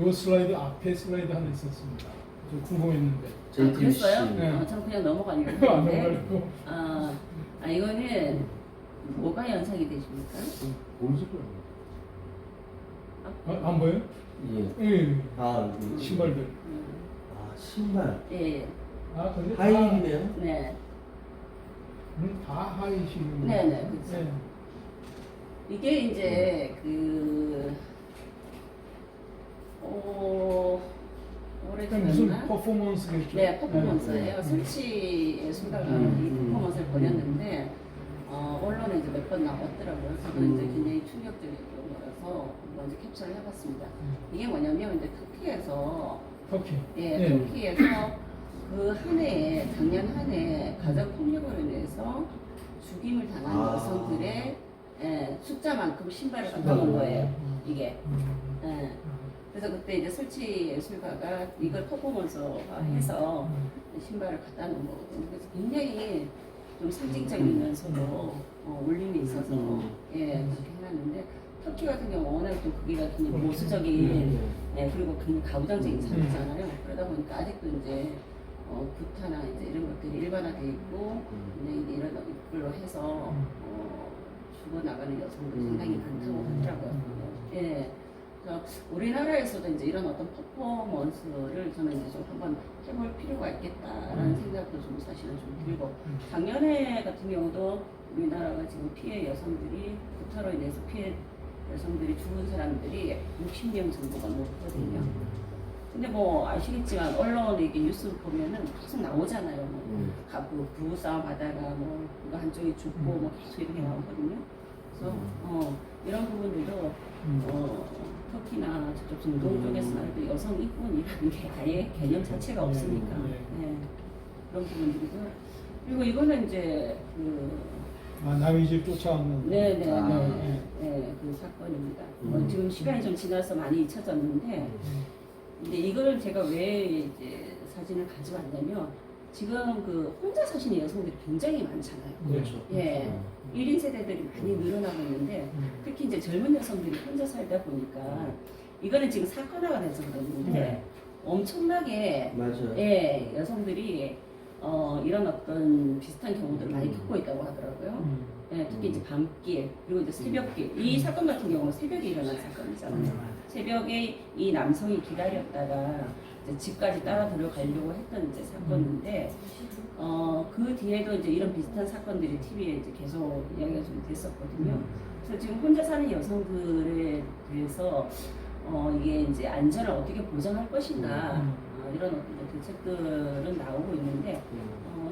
요 슬라이드 앞에 슬라이드 하나 있었습니다. 저 궁금했는데. 아, 그랬어요? 네. 저는 그냥 넘어가려고 안 했는데. 넘어가려고. 이거는 뭐가 연상이 되십니까? 모르실 거예요. 안 보여요? 예. 예. 아, 신발들. 아, 신발. 예. 아, 근데 하이힐이네요. 네. 다 하이 신는. 네네, 그렇죠. 이게 이제 무슨 오래전에 퍼포먼스겠죠? 네, 퍼포먼스예요. 설치 예술가가 이 퍼포먼스를 벌였는데 언론에 이제 몇 번 나왔더라고요. 저도 이제 굉장히 충격적인 거라서 먼저 캡처를 해봤습니다. 이게 뭐냐면 이제 터키에서 터키. 예, 네. 터키에서 그 한 해에 작년 한 해 가정 폭력으로 인해서 죽임을 당한 여성들의 숫자만큼 신발을 갖다 놓은 거예요. 이게. 예. 그래서 그때 이제 설치 예술가가 이걸 퍼포먼스화해서 신발을 갖다 놓은 거거든요. 그래서 굉장히 좀 상징적이면서도 울림이 있어서 그렇게 해놨는데 터키 같은 경우 워낙 또 거기가 굉장히 보수적인 그리고 굉장히 가부장적인 사회잖아요. 그러다 보니까 아직도 이제 구타나 이제 이런 것들이 일반화되어 있고 이제 이런 걸로 해서 죽어나가는 여성들이 상당히 많다고 하더라고요. 예. 그래서 우리나라에서도 이제 이런 어떤 퍼포먼스를 저는 이제 좀 한번 해볼 필요가 있겠다라는 생각도 좀 사실은 좀 들고, 작년에 같은 경우도 우리나라가 지금 피해 여성들이 구타로 인해서 피해 여성들이 죽은 사람들이 60명 정도가 넘거든요. 근데 뭐 아시겠지만 언론 이게 뉴스 보면은 계속 나오잖아요. 뭐 부부싸움 하다가 뭐 누가 한쪽이 죽고 뭐 계속 이렇게 나오거든요. 그래서 이런 부분들도 터키나 저쪽 중동 쪽에서는 여성 인권이라는 게 아예 개념 자체가 없으니까 그런 부분들이고, 그리고 이거는 이제 남의 집 쫓아오는. 그 사건입니다. 지금 시간이 좀 지나서 많이 잊혀졌는데, 근데 이거를 제가 왜 이제 사진을 가져왔냐면, 지금 혼자 사시는 여성들이 굉장히 많잖아요. 그렇죠. 예. 1인 세대들이 많이 늘어나고 있는데, 특히 이제 젊은 여성들이 혼자 살다 보니까, 이거는 지금 사건화가 돼서 그러는데, 엄청나게, 맞아요. 예, 여성들이, 이런 어떤 비슷한 경우들을 많이 겪고 있다고 하더라고요. 예, 특히 이제 밤길, 그리고 이제 새벽길. 이 사건 같은 경우는 새벽에 일어난 사건이잖아요. 새벽에 이 남성이 기다렸다가 이제 집까지 따라 들어가려고 했던 이제 사건인데, 그 뒤에도 이제 이런 비슷한 사건들이 TV에 이제 계속 이야기가 좀 됐었거든요. 그래서 지금 혼자 사는 여성들에 대해서 이게 이제 안전을 어떻게 보장할 것인가, 이런 어떤 대책들은 나오고 있는데,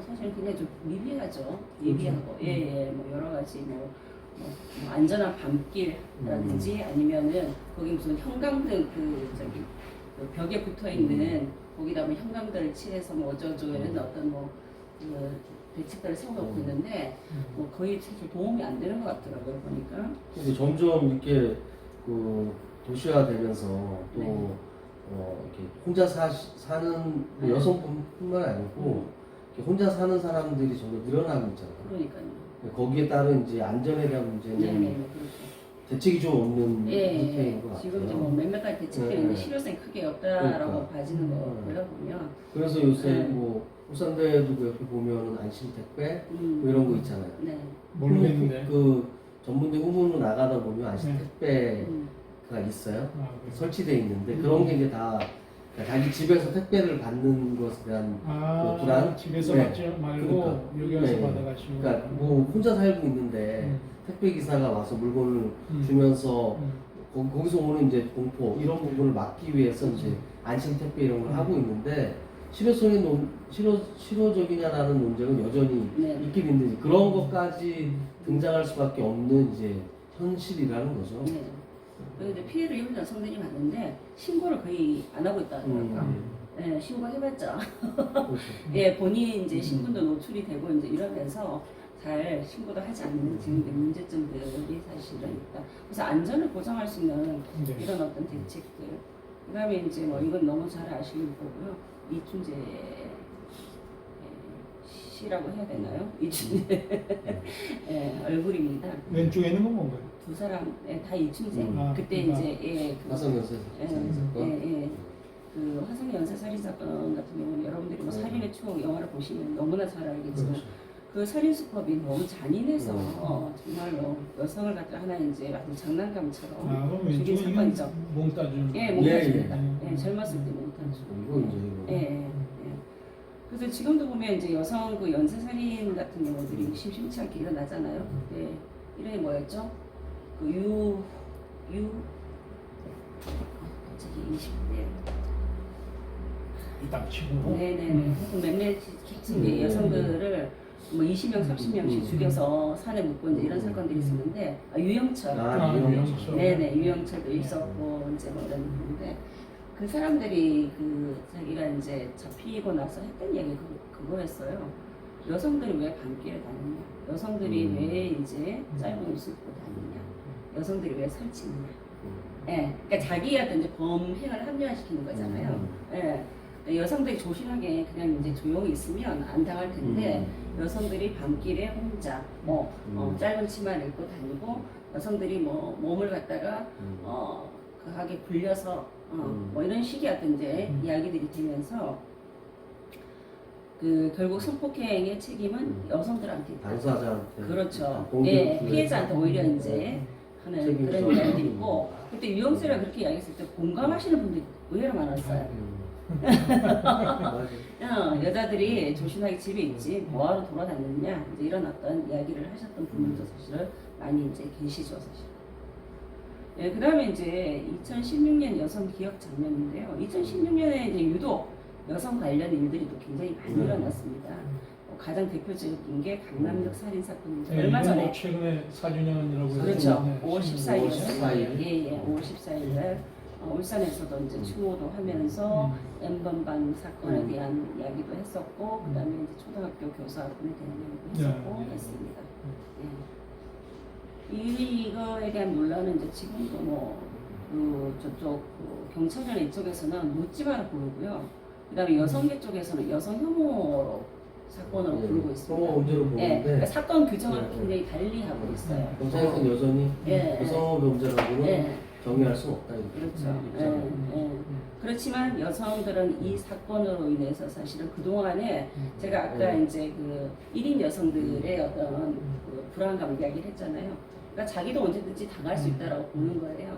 사실 굉장히 좀 미비하죠. 미비하고, 뭐 여러 가지 뭐 안전한 밤길이라든지 아니면은 거기 무슨 형광등 그 벽에 붙어 있는 거기다 뭐 형광등을 칠해서 뭐 어쩌고 이런 어떤 대책들을 세워놓고 있는데 뭐 거의 사실 도움이 안 되는 것 같더라고요, 보니까. 근데 점점 이렇게 도시화되면서 또 이렇게 혼자 사는 여성뿐만 아니고 이렇게 혼자 사는 사람들이 점점 늘어나고 있잖아요. 그러니까요. 거기에 따른 이제 안전에 대한 문제는 그렇죠. 대책이 좀 없는 상태인 것 같아요. 지금 이제 뭐 몇몇 가지 대책들이 있는데 실효성이 크게 없다라고 그러니까. 봐지는 거다 보면. 그래서 요새 뭐 울산대도 그 옆에 보면은 안심 택배 뭐 이런 거 있잖아요. 네. 모르겠는데. 그 전문대 후문으로 나가다 보면 안심 택배가 있어요. 그래요? 설치돼 있는데 그런 게 이제 다 자기 집에서 택배를 받는 것에 대한 그 불안. 집에서 네. 받지 말고 그러니까. 여기 와서 네. 받아가시고. 그러니까 뭐 혼자 살고 있는데 택배 기사가 와서 물건을 주면서 거기서 오는 이제 공포 이런 부분을 막기 위해서 이제 안심 택배 이런 걸 하고 있는데 실효적이냐라는 논쟁은 여전히 있긴 있는데 그런 것까지 등장할 수밖에 없는 이제 현실이라는 거죠. 네. 그런데 피해를 입은 여성들이 많은데 신고를 거의 안 하고 있다고요. 네, 신고해봤자 그렇죠. 예, 본인이 이제 신분도 노출이 되고 이제 이러면서 잘 신고도 하지 않는 지금 문제점들이 사실은 있다. 그래서 안전을 보장할 수 있는 이런 어떤 대책들. 그다음에 이제 뭐 이건 너무 잘 아시는 거고요. 이춘재 씨라고 해야 되나요? 이춘재 얼굴입니다. 왼쪽에 있는 건 뭔가요? 두 사람 다 이충재. 아, 그때 그러니까. 이제 그 화성연쇄 예, 사건. 예. 그 화성 연쇄 살인 사건 같은 경우는 여러분들이 뭐 살인의 추억 영화를 보시면 너무나 잘 알겠지만 그렇죠. 그 살인 수법이 너무 잔인해서 음. 정말로 여성을 갖다 하나 이제 아주 장난감처럼 아, 그럼 죽인 왼쪽은 사건이죠. 몽따준. 예, 몽타주입니다. 예. 예, 젊었을 때 몽타주. 이거 이제 이거. 예, 예, 예. 그래서 지금도 보면 이제 여성 그 연쇄 살인 같은 경우들이 심심치 않게 일어나잖아요. 예, 이름이 뭐였죠? 그 갑자기 20대. 딱 치고. 네네네. 몇몇 이제 여성들을 뭐 20명, 30명씩 죽여서 산에 묻고 이제 이런 사건들이 있었는데 유영철. 아, 유영철. 네네, 유영철도 있었고 이제 뭐 이런 건데 그 사람들이 그 자기가 이제 잡히고 나서 했던 얘기 그거였어요. 여성들이 왜 밤길에 다니냐? 여성들이 왜 이제 짧은 옷을 입고 다니냐? 여성들이 왜 설치느냐? 예, 그러니까 자기가 이제 범행을 합리화시키는 거잖아요. 예. 여성들이 조신하게 그냥 이제 조용히 있으면 안 당할 텐데 여성들이 밤길에 혼자 짧은 치마를 입고 다니고 여성들이 뭐 몸을 갖다가 그하게 굴려서 뭐 이런 식의 어떤 이제 이야기들이 되면서 그 결국 성폭행의 책임은 여성들한테 있다. 당사자한테. 그렇죠. 공격 예, 부여해서. 피해자한테 오히려 이제 하는 책임져. 그런 이야기들이 있고 그때 유영철이가 그렇게 이야기했을 때 공감하시는 분들이 의외로 많았어요. 맞아. 여자들이 조신하게 집에 있지 뭐하러 돌아다니느냐 이제 이런 어떤 이야기를 하셨던 분들도 사실은 많이 이제 계시죠 사실. 예, 그다음에 이제 2016년 여성 기억 장면인데요. 2016년에 이제 유독 여성 관련 일들이 또 굉장히 많이 일어났습니다. 가장 대표적인 게 강남역 살인 사건인데 예, 얼마 이건 전에 뭐 최근에 4주년이라고 해서. 그렇죠. 네, 5월 14일. 14일. 예, 5월 14일 날 울산에서도 이제 추모도 하면서 N번방 사건에 대한 이야기도 했었고 그다음에 이제 초등학교 교사분에 대한 이야기도 했었고 네. 했습니다. 예. 이거에 대한 논란은 이제 지금도 그 저쪽 그 경찰관 이쪽에서는 묻지마라 부르고요. 그다음에 여성계 쪽에서는 여성 혐오로 사건으로 부르고 있습니다. 문제로 예, 보는데 그러니까 사건 규정을 굉장히 달리 하고 있어요. 경찰에서는 여전히 예, 여성 범죄라고는 예. 정의할 수 없다. 이렇게 그렇죠. 입장을. 예. 그렇지만 여성들은 이 사건으로 인해서 사실은 그동안에 제가 아까 이제 그 1인 여성들의 어떤 그 불안감을 이야기를 했잖아요. 그러니까 자기도 언제든지 당할 수 있다라고 보는 거예요.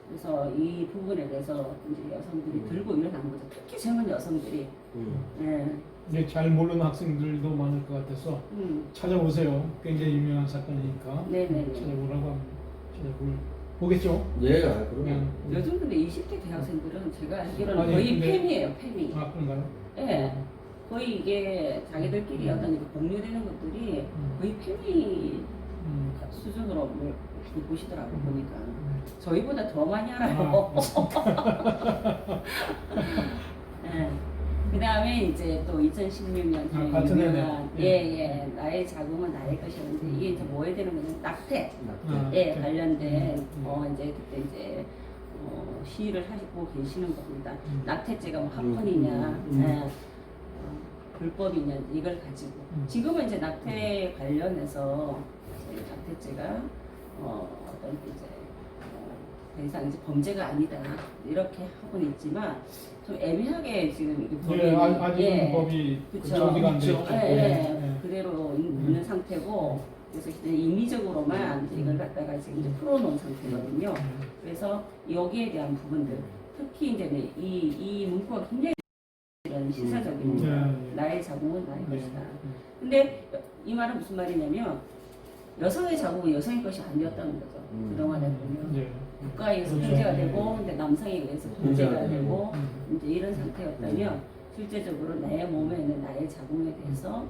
그래서 이 부분에 대해서 이제 여성들이 들고 일어난 거죠. 특히 젊은 여성들이. 예. 이게 잘 모르는 학생들도 많을 것 같아서 찾아보세요. 굉장히 유명한 사건이니까. 네네네. 찾아보라고 합니다. 보겠죠? 예, 그러면 그냥. 요즘 근데 20대 대학생들은 제가 알기로는 아니, 거의 근데- 팸이에요, 팸이. 아, 그런가요? 예. 거의 이게 자기들끼리 어떤 이렇게 공유되는 것들이 거의 팸이 수준으로 많이 보시더라고 보니까. 저희보다 더 많이 알아요. 예. 그 다음에 이제 또 2016년 같은 유명한 해네. 예, 나의 자궁은 나의 것이었는데 이게 이제 뭐 해야 되는 거냐면 낙태. 아, 예, 네. 관련된 이제 그때 이제 시위를 하시고 계시는 겁니다. 낙태죄가 뭐 합헌이냐, 예, 불법이냐 이걸 가지고 지금은 이제 낙태 관련해서 이제 낙태죄가 어떤 이제 더 이상 이제 범죄가 아니다 이렇게 하고는 있지만 좀 애매하게 지금 이 법이 예, 아직은 예, 법이 그쵸. 정리가 안 돼 있죠. 예, 예, 예. 그대로 있는 상태고 그래서 이제 임의적으로만 이제 이걸 갖다가 지금 이제 풀어놓은 상태거든요. 그래서 여기에 대한 부분들 특히 이제 이 문구가 굉장히 이런 시사적인 나의 자궁은 나의 것이다. 근데 이 말은 무슨 말이냐면 여성의 자궁은 여성의 것이 아니었다는 거죠. 그동안에 보면 예. 국가에 의해서 그렇죠. 통제가 예. 되고 근데 남성에 의해서 통제가 되고 이제 이런 상태였다면 실제적으로 나의 몸에 있는 나의 자궁에 대해서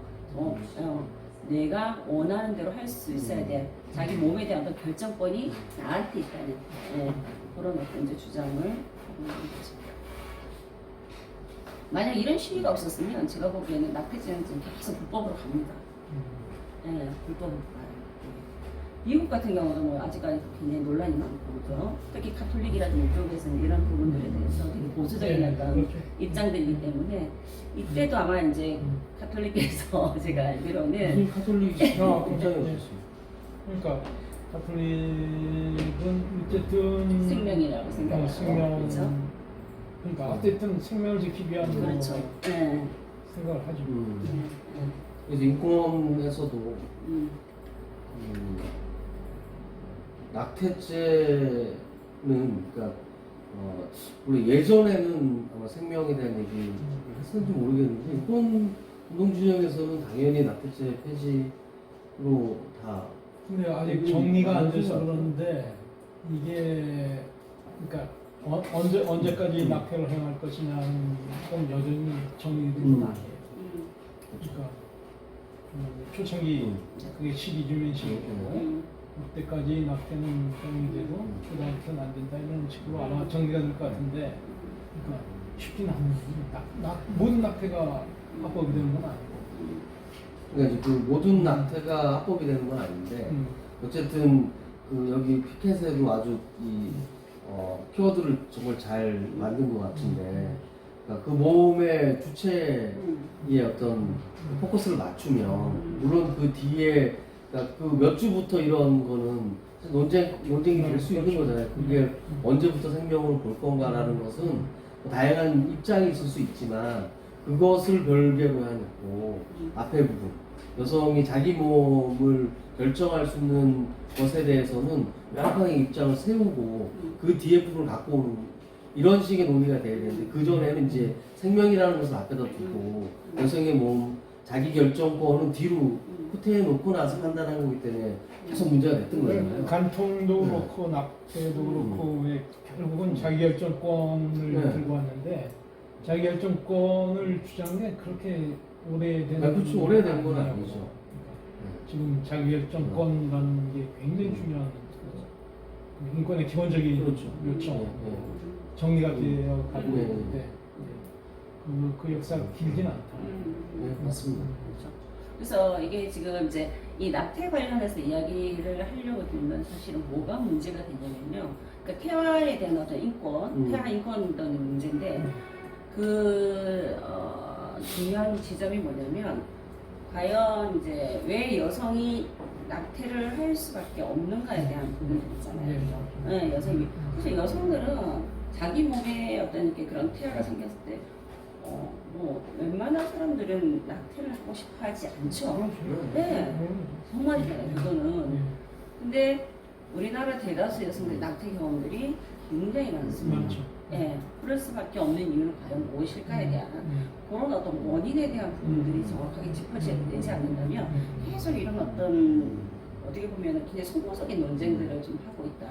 내가 원하는 대로 할 수 있어야 돼. 자기 몸에 대한 어떤 결정권이 나한테 있다는 그런 어떤 이제 주장을 하고 있는 거죠. 만약 이런 시위가 없었으면 제가 보기에는 낙태죄는 지금 계속 불법으로 갑니다. 예, 불법으로 가요. 미국 같은 경우도 뭐 아직까지 굉장히 논란이 많고 그죠. 특히 카톨릭이라든지 이쪽에서는 이런 부분들에 대해서 되게 보수적인 네, 어떤 그렇죠. 입장들이기 때문에 이때도 아마 이제 카톨릭에서 제가 알기로는 무슨 카톨릭 입장이 없었어요. 그러니까 가톨릭은 어쨌든 생명이라고 생각하고 생명 그렇죠? 그러니까 어쨌든 생명을 지키기 위한 그렇죠. 뭐 네. 생각을 하죠. 그래서 인권에서도 낙태죄는 그러니까 우리 예전에는 아마 생명에 대한 얘기 했었는지 모르겠는데 이번 운동진영에서는 당연히 낙태죄 폐지로 다 근데 아직 정리가 안 돼서 그러는데 이게 그러니까 언제까지 낙태를 행할 것이냐는 건 여전히 정리된 건 아니에요. 그러니까 초창기 그게 12주면 시기고 그때까지 낙태는 정리되고 그다음부터는 안 된다 이런 식으로 아마 정리가 될 것 같은데 그러니까 쉽진 않아요. 모든 낙태가 합법이 되는 건 아니고. 그러니까 이제 그 모든 낙태가 합법이 되는 건 아닌데 어쨌든 그 여기 피켓에도 아주 이 키워드를 정말 잘 만든 것 같은데 그러니까 그 모험의 주체의 어떤 포커스를 맞추면 물론 그 뒤에 그러니까 그 몇 주부터 이런 거는 논쟁이 될 수 있는 거잖아요. 그게 언제부터 생명을 볼 건가라는 것은 뭐 다양한 입장이 있을 수 있지만 그것을 별개로 해놓고 앞에 부분 여성이 자기 몸을 결정할 수 있는 것에 대해서는 명확하게 입장을 세우고 그 뒤에 부분을 갖고 오는 이런 식의 논의가 돼야 되는데 그 전에는 이제 생명이라는 것을 앞에다 두고 여성의 몸 자기 결정권은 뒤로 후퇴해 놓고 나서 판단한 거기 때문에 계속 문제가 됐던 거잖아요. 간통도 그렇고 낙태도 그렇고 왜 결국은 자기결정권을 들고 왔는데 자기결정권을 주장해 그렇게 오래된 그렇죠. 오래된 건 아니냐고. 아니죠. 그러니까 지금 자기결정권이라는 게 굉장히 중요한 그 인권의 기본적인 그렇죠. 요청 정리가 되어 가고 있는데 그 역사가 길진 않다. 네, 맞습니다. 그렇죠. 그래서 이게 지금 이제 이 낙태 관련해서 이야기를 하려고 들면 사실은 뭐가 문제가 되냐면요. 그러니까 태아에 대한 어떤 인권, 태아 인권 어떤 문제인데 중요한 지점이 뭐냐면 과연 이제 왜 여성이 낙태를 할 수밖에 없는가에 대한 부분들 있잖아요. 네, 여성이. 그래서 여성들은 자기 몸에 어떤 이렇게 그런 태아가 생겼을 때 뭐 웬만한 사람들은 낙태를 하고 싶어 하지 않죠. 네, 정말이잖아요. 그거는. 근데 우리나라 대다수 여성들 낙태 경험들이 굉장히 많습니다. 네, 그럴 수밖에 없는 이유는 과연 무엇일까에 대한 그런 어떤 원인에 대한 부분들이 정확하게 짚어지지 않는다면 계속 이런 어떤 어떻게 보면 굉장히 소모적인 논쟁들을 좀 하고 있다.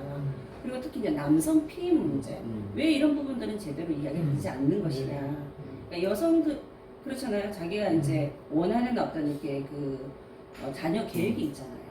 그리고 특히 이제 남성 피임 문제. 왜 이런 부분들은 제대로 이야기되지 않는 것이냐. 그러니까 여성들 그렇잖아요. 자기가 이제 원하는 어떤 이렇게 자녀 계획이 있잖아요.